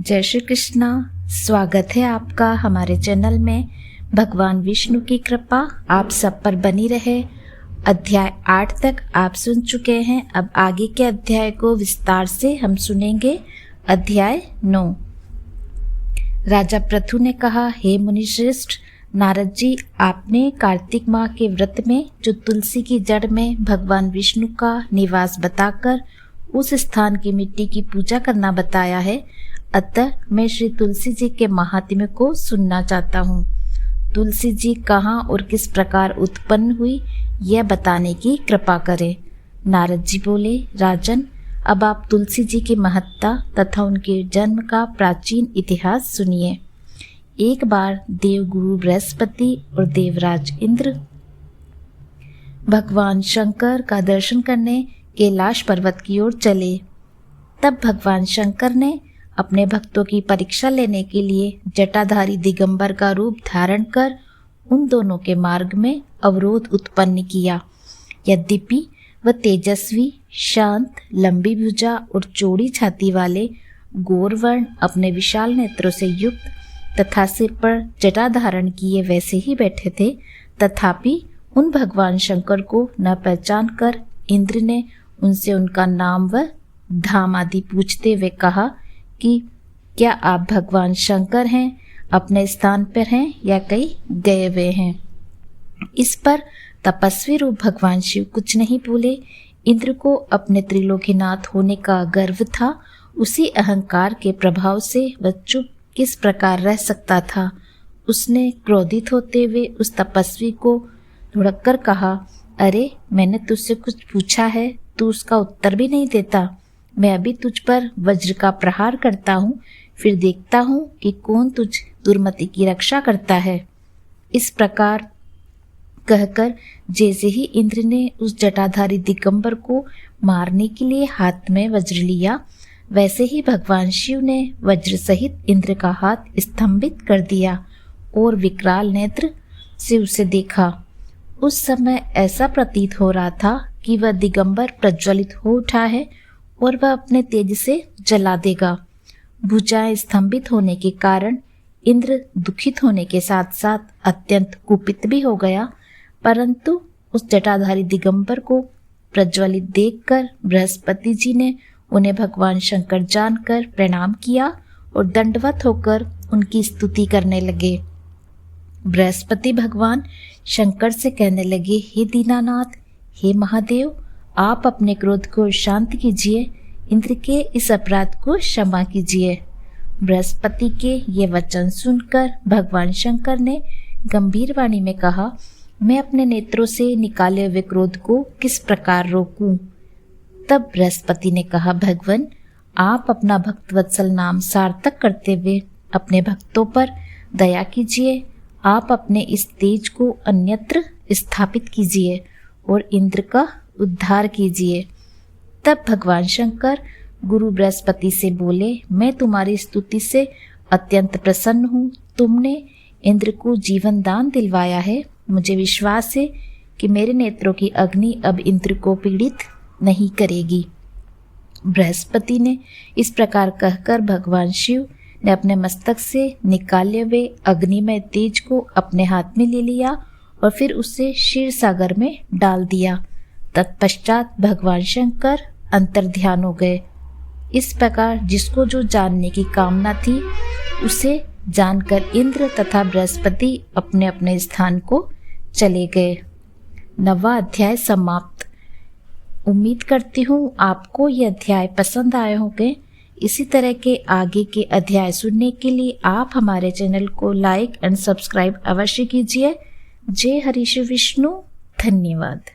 जय श्री कृष्णा। स्वागत है आपका हमारे चैनल में। भगवान विष्णु की कृपा आप सब पर बनी रहे। अध्याय 8 तक आप सुन चुके हैं। अब आगे के अध्याय को विस्तार से हम सुनेंगे। अध्याय 9। राजा पृथु ने कहा, हे मुनिश्रेष्ठ नारद जी, आपने कार्तिक माह के व्रत में जो तुलसी की जड़ में भगवान विष्णु का निवास बताकर उस स्थान की मिट्टी की पूजा करना बताया है, अतः मैं श्री तुलसी जी के महात्म्य को सुनना चाहता हूँ। तुलसी जी कहाँ और किस प्रकार उत्पन्न हुई, यह बताने की कृपा करें। नारद जी बोले, राजन, अब आप तुलसी जी की महत्ता तथा उनके जन्म का प्राचीन इतिहास सुनिए। एक बार देवगुरु बृहस्पति और देवराज इंद्र भगवान शंकर का दर्शन करने कैलाश पर्वत की ओर चले। तब भगवान शंकर ने अपने भक्तों की परीक्षा लेने के लिए जटाधारी दिगंबर का रूप धारण कर उन दोनों के मार्ग में अवरोध उत्पन्न किया। यद्यपि वह तेजस्वी, शांत, लंबी भुजा और चौड़ी छाती वाले गौरवर्ण अपने विशाल नेत्रों से युक्त तथा सिर पर जटा धारण किए वैसे ही बैठे थे, तथापि उन भगवान शंकर को न पहचान कर इंद्र ने उनसे उनका नाम व धाम आदि पूछते हुए कहा कि क्या आप भगवान शंकर हैं, अपने स्थान पर हैं या कहीं गए हुए हैं। इस पर तपस्वी रूप भगवान शिव कुछ नहीं बोले। इंद्र को अपने त्रिलोकीनाथ होने का गर्व था। उसी अहंकार के प्रभाव से वह चुप किस प्रकार रह सकता था। उसने क्रोधित होते हुए उस तपस्वी को धुड़क कर कहा, अरे, मैंने तुझसे कुछ पूछा है, तू उसका उत्तर भी नहीं देता। मैं अभी तुझ पर वज्र का प्रहार करता हूँ, फिर देखता हूँ कि कौन तुझ दुर्मति की रक्षा करता है। इस प्रकार कहकर जैसे ही इंद्र ने उस जटाधारी दिगंबर को मारने के लिए हाथ में वज्र लिया, वैसे ही भगवान शिव ने वज्र सहित इंद्र का हाथ स्तंभित कर दिया और विकराल नेत्र से उसे देखा। उस समय ऐसा प्रतीत हो रहा था कि वह दिगंबर प्रज्वलित हो उठा है और वह अपने तेज से जला देगा। भुजाएं स्तंभित होने के कारण इंद्र दुखित होने के साथ साथ अत्यंत कुपित भी हो गया, परंतु उस जटाधारी दिगंबर को प्रज्वलित देखकर बृहस्पति जी ने उन्हें भगवान शंकर जानकर प्रणाम किया और दंडवत होकर उनकी स्तुति करने लगे। बृहस्पति भगवान शंकर से कहने लगे, हे दीनानाथ, हे महादेव, आप अपने क्रोध को शांत कीजिए, इंद्र के इस अपराध को क्षमा कीजिए। बृहस्पति के ये वचन सुनकर भगवान शंकर ने गंभीर वाणी में कहा, मैं अपने नेत्रों से निकाले हुए क्रोध को किस प्रकार रोकूं। तब बृहस्पति ने कहा, भगवान, आप अपना भक्तवत्सल नाम सार्थक करते हुए अपने भक्तों पर दया कीजिए। आप अपने इस तेज को अन्यत्र स्थापित कीजिए और इंद्र का उद्धार कीजिए। तब भगवान शंकर गुरु बृहस्पति से बोले, मैं तुम्हारी स्तुति से अत्यंत प्रसन्न हूँ। तुमने इंद्र को जीवन दान दिलवाया है। मुझे विश्वास है कि मेरे नेत्रों की अग्नि अब इंद्र को पीड़ित नहीं करेगी। बृहस्पति ने इस प्रकार कहकर भगवान शिव ने अपने मस्तक से निकाले हुए अग्निमय तेज को अपने हाथ में ले लिया और फिर उसे क्षीर सागर में डाल दिया। तत्पश्चात भगवान शंकर अंतर्ध्यान हो गए। इस प्रकार जिसको जो जानने की कामना थी उसे जानकर इंद्र तथा बृहस्पति अपने अपने स्थान को चले गए। 9वां अध्याय समाप्त। उम्मीद करती हूँ आपको ये अध्याय पसंद आए होंगे। इसी तरह के आगे के अध्याय सुनने के लिए आप हमारे चैनल को लाइक एंड सब्सक्राइब अवश्य कीजिए। जय हरि श्री विष्णु। धन्यवाद।